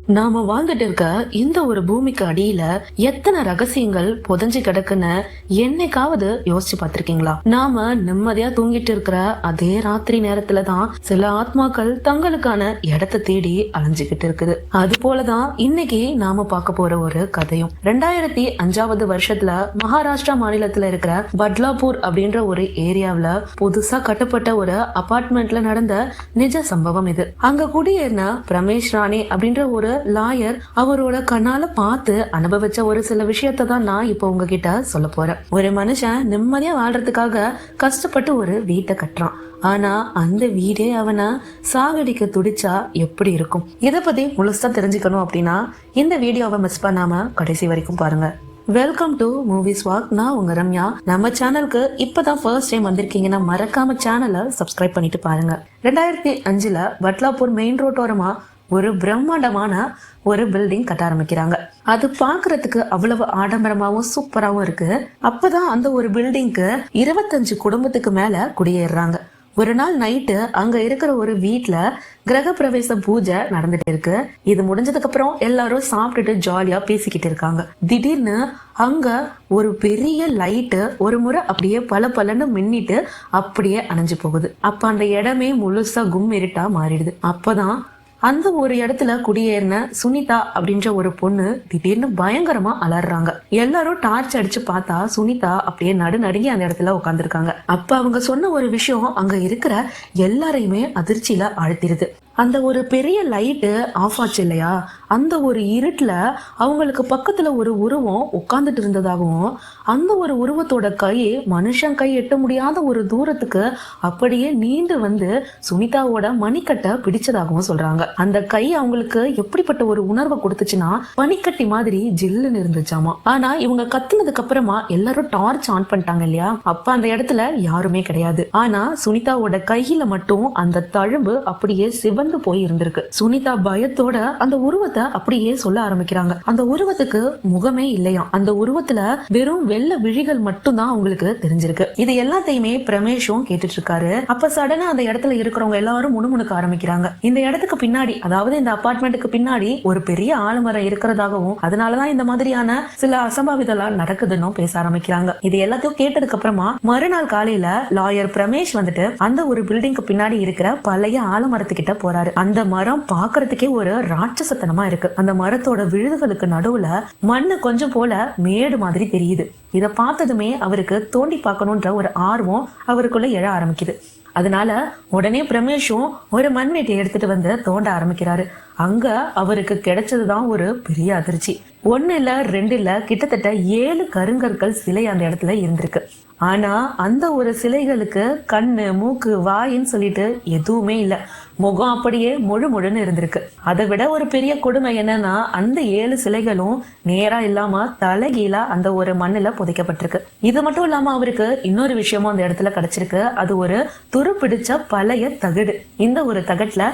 நாம வாழ்ந்துட்டு இருக்க இந்த ஒரு பூமிக்கு அடியில எத்தனை ரகசியங்கள் புதைஞ்சு கிடக்குன்னு என்னைக்காவது யோசிச்சு பார்த்திருக்கீங்களா? நாம நிம்மதியா தூங்கிட்டு இருக்கிற அதே ராத்திரி நேரத்துலதான் சில ஆத்மாக்கள் தங்களுக்கான இடத்தை தேடி அலைஞ்சுகிட்டு இருக்குது. அது போலதான் இன்னைக்கு நாம பார்க்க போற ஒரு கதையும் 2005 வருஷத்துல மகாராஷ்டிரா மாநிலத்துல இருக்கிற பட்லாப்பூர் அப்படின்ற ஒரு ஏரியாவில புதுசா கட்டப்பட்ட ஒரு அபார்ட்மெண்ட்ல நடந்த நிஜ சம்பவம் இது. அங்க குடியேறின பிரமேஷ் ராணே அப்படின்ற ஒரு லாயர் அவரோட கண்ணால பார்த்து அனுபவிச்ச ஒரு சில விஷயத்தை தான் நான் இப்போ உங்ககிட்ட சொல்ல போறேன். ஒரு மனுஷன் நிம்மதியா வாழ்றதுக்காக கஷ்டப்பட்டு ஒரு வீட்டை கட்டுறான். ஆனா அந்த வீடே அவனை சாகடிக்க துடிச்சா எப்படி இருக்கும்? இதை பத்தி முழுசா தெரிஞ்சுக்கணும் அப்படின்னா இந்த வீடியோவை மிஸ் பண்ணாம கடைசி வரைக்கும் பாருங்க. Welcome to movies walk. நான் உங்க ரம்யா. நம்ம சேனலுக்கு இப்பதான் ஃபர்ஸ்ட் டைம் வந்திருக்கீங்கன்னா மறக்காம சேனலை சப்ஸ்கிரைப் பண்ணிட்டு பாருங்க. 2005 பட்லாப்பூர் மெயின் ரோட்டோரமா ஒரு பிரம்மாண்டமான ஒரு பில்டிங் கட்ட ஆரம்பிக்கிறாங்க. அது பாக்குறதுக்கு அவ்வளவு ஆடம்பரமாவும் சூப்பராவும் இருக்கு. அப்பதான் அந்த ஒரு பில்டிங்க்கு 25 குடும்பத்துக்கு மேல குடியேறாங்க. ஒரு நாள் நைட்டு அங்க இருக்கிற ஒரு வீட்டுல கிரக பிரவேச பூஜை நடந்துட்டு இருக்கு. இது முடிஞ்சதுக்கு அப்புறம் எல்லாரும் சாப்பிட்டுட்டு ஜாலியா பேசிக்கிட்டு இருக்காங்க. திடீர்னு அங்க ஒரு பெரிய லைட்டு ஒரு முறை அப்படியே பல பலன்னு மின்னிட்டு அப்படியே அணைஞ்சு போகுது. அப்ப அந்த இடமே முழுசா கும் இருட்டா மாறிடுது. அப்பதான் அந்த ஒரு இடத்துல குடியேறின சுனிதா அப்படின்ற ஒரு பொண்ணு திடீர்னு பயங்கரமா அலறாங்க. எல்லாரும் டார்ச் அடிச்சு பார்த்தா சுனிதா அப்படியே நடுநடுங்கி அந்த இடத்துல உட்காந்துருக்காங்க. அப்ப அவங்க சொன்ன ஒரு விஷயம் அங்க இருக்கிற எல்லாரையுமே அதிர்ச்சியில ஆழ்த்திருது. அந்த ஒரு பெரிய லைட்டு ஆஃப் ஆச்சு இல்லையா, அந்த ஒரு இருட்டுல அவங்களுக்கு பக்கத்துல ஒரு உருவம் உட்கார்ந்துட்டு இருந்ததாகவும் அந்த ஒரு உருவத்தோட கை மனுஷன் கை எட்ட முடியாத ஒரு தூரத்துக்கு அப்படியே நீண்டு வந்து சுனிதாவோட மணிக்கட்டை பிடிச்சதாகவும் சொல்றாங்க. அந்த கை அவங்களுக்கு எப்படிப்பட்ட ஒரு உணர்வை கொடுத்துச்சுன்னா பனிக்கட்டி மாதிரி ஜில்லுன்னு இருந்துச்சாமா. ஆனா இவங்க கத்துனதுக்கு அப்புறமா எல்லாரும் டார்ச் ஆன் பண்ணிட்டாங்க இல்லையா, அப்ப அந்த இடத்துல யாருமே கிடையாது. ஆனா சுனிதாவோட கையில மட்டும் அந்த தழும்பு அப்படியே சிவந்து போய் இருந்திருக்கு. சுனிதா பயத்தோட அந்த உருவத்தை அப்படியே சொல்ல ஆரம்பிக்கிறாங்க. அந்த உருவத்துக்கு முகமே இல்லையா, அந்த உருவத்துல வெறும் வெள்ளை விழிகள் மட்டும் தான் அவங்களுக்கு தெரிஞ்சிருக்கு. இது எல்லாத்தையுமே பிரமேஷும் கேட்டுட்டு இருக்காரு. அப்ப சடனா அந்த இடத்துல இருக்கிறவங்க எல்லாரும் முணுமுணுக்க ஆரம்பிக்கிறாங்க. இந்த இடத்துக்கு பின்னாடி, அதாவது இந்த அபார்ட்மெண்ட்டுக்கு பின்னாடி ஒரு பெரிய ஆலமரம் இருக்கிறதாகவும் அதனாலதான் இந்த மாதிரியான சில அசம்பாவிதெல்லாம் நடக்குதுன்னு பேச ஆரம்பிக்கிறாங்க. இது எல்லாத்தையும் கேட்டதுக்கு அப்புறமா மறுநாள் காலையில லாயர் பிரமேஷ் வந்துட்டு அந்த ஒரு பில்டிங்க்கு பின்னாடி இருக்கிற பழைய ஆலமரத்துக்கிட்ட போறாரு. அந்த மரம் பாக்குறதுக்கே ஒரு ராட்சசத்தனமா இருக்கு. அந்த மரத்தோட விழுதுகளுக்கு நடுவுல மண்ணு கொஞ்சம் போல மேடு மாதிரி தெரியுது. இத பார்த்ததுமே அவருக்கு தோண்டி பார்க்கணும்ன்ற ஒரு ஆர்வம் அவருக்குள்ள எழ ஆரம்பிக்குது. அதனால உடனே பிரமேஷும் ஒரு மண்வெட்டியை எடுத்துட்டு வந்து தோண்ட ஆரம்பிக்கிறாரு. அங்க அவருக்கு கிடைச்சதுதான் ஒரு பெரிய அதிர்ச்சி. 1 இல்ல 2 இல்ல கிட்டத்தட்ட 7 கருங்கற்கள் சிலை அந்த இடத்துல இருந்திருக்கு. ஆனா அந்த ஒரு சிலைகளுக்கு கண்ணு மூக்கு வாயின்னு சொல்லிட்டு எதுவுமே இல்ல. முகம் அப்படியே முழுன்னு இருந்திருக்கு. அதை விட ஒரு பெரிய கொடுமை என்னன்னா அந்த 7 சிலைகளும் நேரா இல்லாம தலைகீழா அந்த ஒரு மண்ணுல புதைக்கப்பட்டிருக்கு. இது மட்டும் இல்லாம அவருக்கு இன்னொரு விஷயமும் அந்த இடத்துல கிடைச்சிருக்கு. அது ஒரு துருப்பிடிச்ச பழைய தகடு. இந்த ஒரு தகட்டுல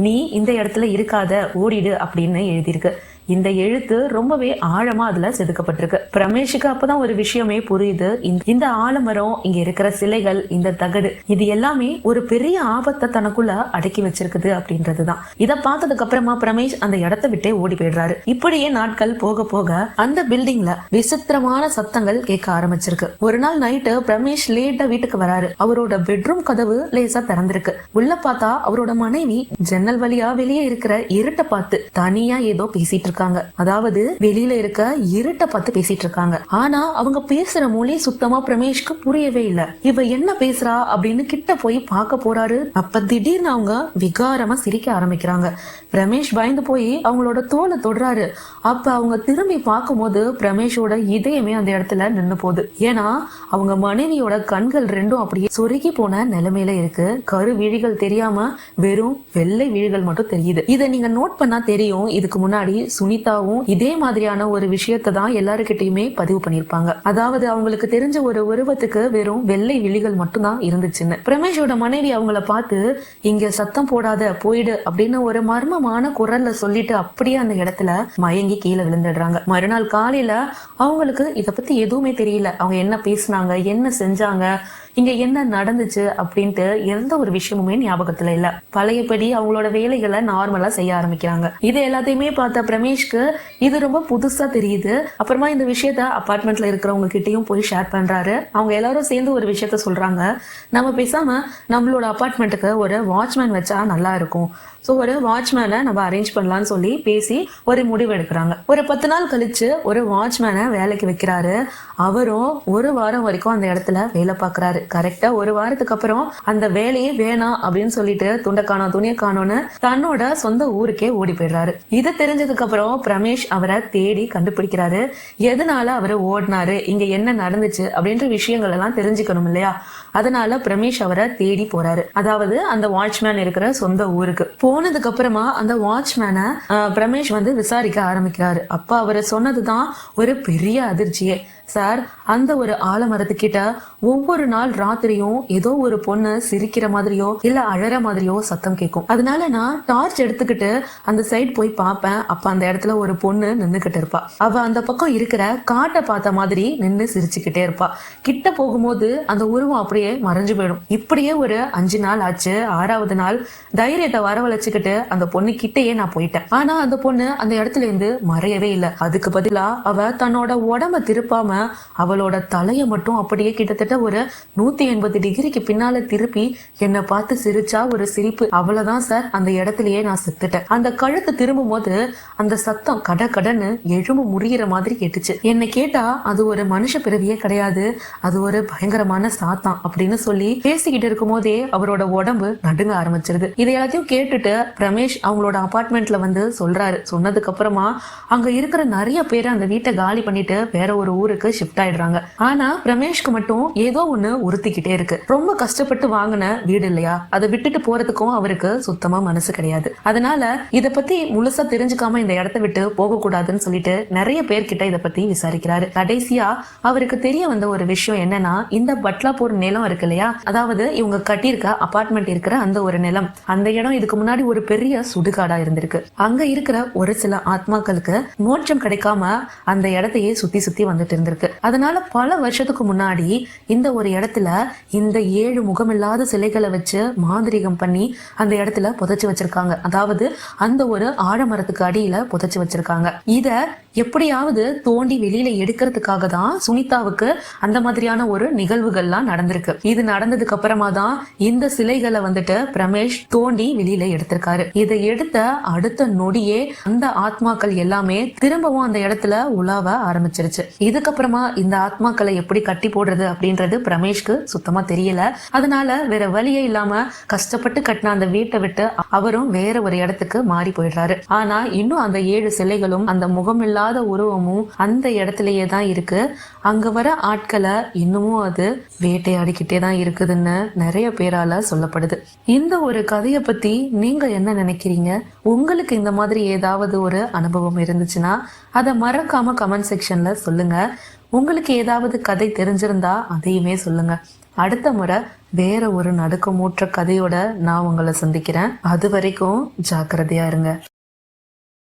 நீ இந்த இடத்துல இருக்காத, ஓடிடு அப்படின்னு எழுதியிருக்கு. இந்த எழுத்து ரொம்பவே ஆழமா அதுல செதுக்கப்பட்டிருக்கு. பிரமேஷுக்கு அப்பதான் ஒரு விஷயமே புரியுது. இந்த ஆலமரம், இங்க இருக்கிற சிலைகள், இந்த தகடு, இது எல்லாமே ஒரு பெரிய ஆபத்தை தனக்குள்ள அடக்கி வச்சிருக்குது அப்படின்றதுதான். இதை பார்த்ததுக்கு அப்புறமா பிரமேஷ் அந்த இடத்தை விட்டே ஓடி போயிடுறாரு. இப்படியே நாட்கள் போக போக அந்த பில்டிங்ல விசித்திரமான சத்தங்கள் கேட்க ஆரம்பிச்சிருக்கு. ஒரு நாள் நைட்டு பிரமேஷ் லேட்டா வீட்டுக்கு வராரு. அவரோட பெட்ரூம் கதவு லேசா திறந்திருக்கு. உள்ள பார்த்தா அவரோட மனைவி ஜன்னல் வழியா வெளியே இருக்கிற இருட்டை பார்த்து தனியா ஏதோ பேசிட்டு இருக்காங்க. அதாவது வெளியில இருக்க இருட்ட பார்த்து பேசிட்டு இருக்காங்க. ஆனா அவங்க பேசுற மொழி சுத்தமா பிரமேஷ்க்கு புரியவே இல்ல. இவ என்ன பேசுறா அப்படின்னு கிட்ட போய் பார்க்க போறாரு. அப்ப திடீர்னு அவங்க விகாரமா சிரிக்க ஆரம்பிக்கிறாங்க. பிரமேஷ் பயந்து போய் அவங்களோட தோலை தொடுறாரு. அப்ப அவங்க திரும்பி பார்க்கும்போது பிரமேஷோட இதயமே அந்த இடத்துல நின்னு போகுது. ஏன்னா அவங்க மனைவியோட கண்கள் ரெண்டும் அப்படியே சொருகி போன நிலைமையில இருக்கு. கரு விழிகள் தெரியாம வெறும் வெள்ளை விழிகள் மட்டும் தெரியுது. இதை நீங்க நோட் பண்ணா தெரியும், இதுக்கு முன்னாடி சுனிதாவும் இதே மாதிரியான ஒரு விஷயத்தை தான் எல்லாருக்கிட்டையுமே பதிவு பண்ணிருப்பாங்க. அதாவது அவங்களுக்கு தெரிஞ்ச ஒரு உருவத்துக்கு வெறும் வெள்ளை விழிகள் மட்டும் தான் இருந்துச்சுன்னு. பிரமேஷோட மனைவி அவங்கள பார்த்து இங்க சத்தம் போடாத, போயிடு அப்படின்னு ஒரு மர்மமான குரல்ல சொல்லிட்டு அப்படியே அந்த இடத்துல மயங்கி கீழே விழுந்துடுறாங்க. மறுநாள் காலையில அவங்களுக்கு இத பத்தி எதுவுமே தெரியல. அவங்க என்ன பேசினாங்க, என்ன செஞ்சாங்க, இங்க என்ன நடந்துச்சு அப்படின்ட்டு எந்த ஒரு விஷயமுமே ஞாபகத்துல இல்ல. பழையபடி அவங்களோட வேலைகளை நார்மலா செய்ய ஆரம்பிக்கிறாங்க. இது எல்லாத்தையுமே பார்த்த பிரமேஷ்க்கு இது ரொம்ப புதுசா தெரியுது. அப்புறமா இந்த விஷயத்த அபார்ட்மெண்ட்ல இருக்கிறவங்க கிட்டயும் போய் ஷேர் பண்றாரு. அவங்க எல்லாரும் சேர்ந்து ஒரு விஷயத்த சொல்றாங்க, நம்ம பேசாம நம்மளோட அபார்ட்மெண்ட்டுக்கு ஒரு வாட்ச்மேன் வச்சா நல்லா இருக்கும். ஸோ ஒரு வாட்ச்மேனை நம்ம அரேஞ்ச் பண்ணலான்னு சொல்லி பேசி ஒரு முடிவு எடுக்கிறாங்க. ஒரு 10 நாள் கழிச்சு ஒரு வாட்ச்மேனை வேலைக்கு வைக்கிறாரு. அவரும் ஒரு வாரம் வரைக்கும் அந்த இடத்துல வேலை பார்க்கறாரு. கரெக்டா ஒரு வாரத்துக்கு அப்புறம் அந்த வேலையே வேணாம் அப்படின்னு சொல்லிட்டு துண்டை காணோம் துணியை காணோன்னு தன்னோட சொந்த ஊருக்கே ஓடி போயிடுறாரு. இது தெரிஞ்சதுக்கு அப்புறம் பிரமேஷ் அவரை தேடி கண்டுபிடிக்கிறாரு. எதனால அவரை ஓடினாரு, இங்க என்ன நடந்துச்சு அப்படின்ற விஷயங்கள் எல்லாம் தெரிஞ்சுக்கணும் இல்லையா? அதனால பிரமேஷ் அவரை தேடி போறாரு. அதாவது அந்த வாட்ச்மேன் இருக்கிற சொந்த ஊருக்கு போனதுக்கு அப்புறமா அந்த வாட்ச்மேனை பிரமேஷ் விசாரிக்க ஆரம்பிக்கிறாரு. அப்ப அவரை சொன்னதுதான் ஒரு பெரிய அதிர்ச்சியே. சார், அந்த ஒரு ஆலமரத்துக்கிட்ட ஒவ்வொரு நாள் ராத்திரியும் ஏதோ ஒரு பொண்ணு சிரிக்கிற மாதிரியோ இல்ல அழற மாதிரியோ சத்தம் கேட்கும். அதனால நான் டார்ச் எடுத்துக்கிட்டு அந்த சைடு போய் பார்ப்பேன். அப்ப அந்த இடத்துல ஒரு பொண்ணு நின்னுகிட்டு இருப்பா. அவ அந்த பக்கம் இருக்கிற காட்டை பார்த்த மாதிரி நின்னு சிரிச்சுக்கிட்டே இருப்பா. கிட்ட போகும்போது அந்த உருவம் அப்படியே மறைஞ்சு போயிடும். இப்படியே ஒரு 5 நாள் ஆச்சு. 6வது நாள் தைரியத்தை வரவழைச்சுக்கிட்டு அந்த பொண்ணு கிட்டேயே நான் போயிட்டேன். ஆனா அந்த பொண்ணு அந்த இடத்துல இருந்து மறையவே இல்லை. அதுக்கு பதிலா அவ தன்னோட உடம்ப திருப்பாம அவளோட தலைய மட்டும் அப்படியே கிட்டத்தட்ட ஒரு 180 டிகிரிக்கு பின்னால திருப்பி என்னை பார்த்து சிரிச்சா ஒரு சிரிப்பு. அவ்வளவுதான் சார், அந்த இடத்துலயே நான் செத்துட்டேன். அந்த கழுத்து திரும்பும் போது அந்த சத்தம் கடன்னு எலும்பு முறிகிற மாதிரி கேட்டுச்சு. என்னை கேட்டா அது ஒரு மனுஷ பிறவியே கிடையாது, அது ஒரு பயங்கரமான சாத்தான் அப்படின்னு சொல்லி பேசிக்கிட்டு இருக்கும் போதே அவரோட உடம்பு நடுங்க ஆரம்பிச்சிருது. இதை எல்லாத்தையும் கேட்டுட்டு பிரமேஷ் அவங்களோட அபார்ட்மெண்ட்ல சொல்றாரு. சொன்னதுக்கு அப்புறமா அங்க இருக்கிற நிறைய பேர் அந்த வீட்டை காலி பண்ணிட்டு வேற ஒரு ஊருக்கு ஷிஃப்ட் ஆயிடுறாங்க. ஆனா பிரமேஷ்க்கு மட்டும் ஏதோ ஒண்ணு உறுத்திக்கிட்டே இருக்கு. ரொம்ப கஷ்டப்பட்டு வாங்கின வீடு இல்லையா, அதை விட்டுட்டு போறதுக்கும் அவருக்கு சுத்தமா மனசு கிடையாது. அதனால இத பத்தி முழுசா தெரிஞ்சுக்காம இந்த இடத்த விட்டு போக கூடாதுன்னு சொல்லிட்டு நிறைய பேர்கிட்ட இத பத்தி விசாரிக்கிறாரு. கடைசியா அவருக்கு தெரிய வந்த ஒரு விஷயம் என்னன்னா, இந்த பட்லாப்பூர் நிலம் இருக்கு இல்லையா, அதாவது இவங்க கட்டியிருக்க அபார்ட்மெண்ட் இருக்கிற அந்த ஒரு நிலம், அந்த இடம் இதுக்கு முன்னாடி ஒரு பெரிய சுடுகாடா இருந்திருக்கு. அங்க இருக்கிற ஒரு சில ஆத்மாக்களுக்கு மோட்சம் கிடைக்காம அந்த இடத்தையே சுத்தி சுத்தி வந்துட்டு இருந்திருக்கு. அதனால பல வருஷத்துக்கு முன்னாடி இந்த ஒரு இடத்துல இந்த 7 முகமில்லாத சிலைகளை வச்சு மாந்திரிகம் பண்ணி அந்த இடத்துல புதைச்சு வச்சிருக்காங்க. அதாவது அந்த ஒரு ஆழமரத்துக்கு அடியில புதைச்சு வச்சிருக்காங்க. இத எப்படியாவது தோண்டி வெளியில எடுக்கிறதுக்காக தான் சுனிதாவுக்கு அந்த மாதிரியான ஒரு நிகழ்வுகள்லாம் நடந்திருக்கு. இது நடந்ததுக்கு அப்புறமா தான் இந்த சிலைகளை பிரமேஷ் தோண்டி வெளியில எடுத்திருக்காரு. இதை எடுத்த அடுத்த நொடியே அந்த ஆத்மாக்கள் எல்லாமே திரும்பவும் அந்த இடத்துல உலாவ ஆரம்பிச்சிருச்சு. இதுக்கப்புறமா இந்த ஆத்மாக்களை எப்படி கட்டி போடுறது அப்படின்றது பிரமேஷ்க்கு சுத்தமா தெரியல. அதனால வேற வழியே இல்லாம கஷ்டப்பட்டு கட்டின அந்த வீட்டை விட்டு அவரும் வேற ஒரு இடத்துக்கு மாறி போயிடுறாரு. ஆனா இன்னும் அந்த 7 சிலைகளும் அந்த முகமில்லாத உருவமும் அந்த இடத்துலயே தான் இருக்கு. அங்க வர ஆட்களை இன்னமும் அது வேட்டையாடிக்கிட்டே தான் இருக்குதுன்னு நிறைய பேரால சொல்லப்படுது. இந்த ஒரு கதையை பத்தி நீங்க என்ன நினைக்கிறீங்க? உங்களுக்கு இந்த மாதிரி ஏதாவது ஒரு அனுபவம் இருந்துச்சுன்னா அதை மறக்காம கமெண்ட் செக்ஷன்ல சொல்லுங்க. உங்களுக்கு ஏதாவது கதை தெரிஞ்சிருந்தா அதையுமே சொல்லுங்க. அடுத்த முறை வேற ஒரு நடுக்கமூற்ற கதையோட நான் உங்களை சந்திக்கிறேன். அது வரைக்கும் ஜாக்கிரதையா இருங்க.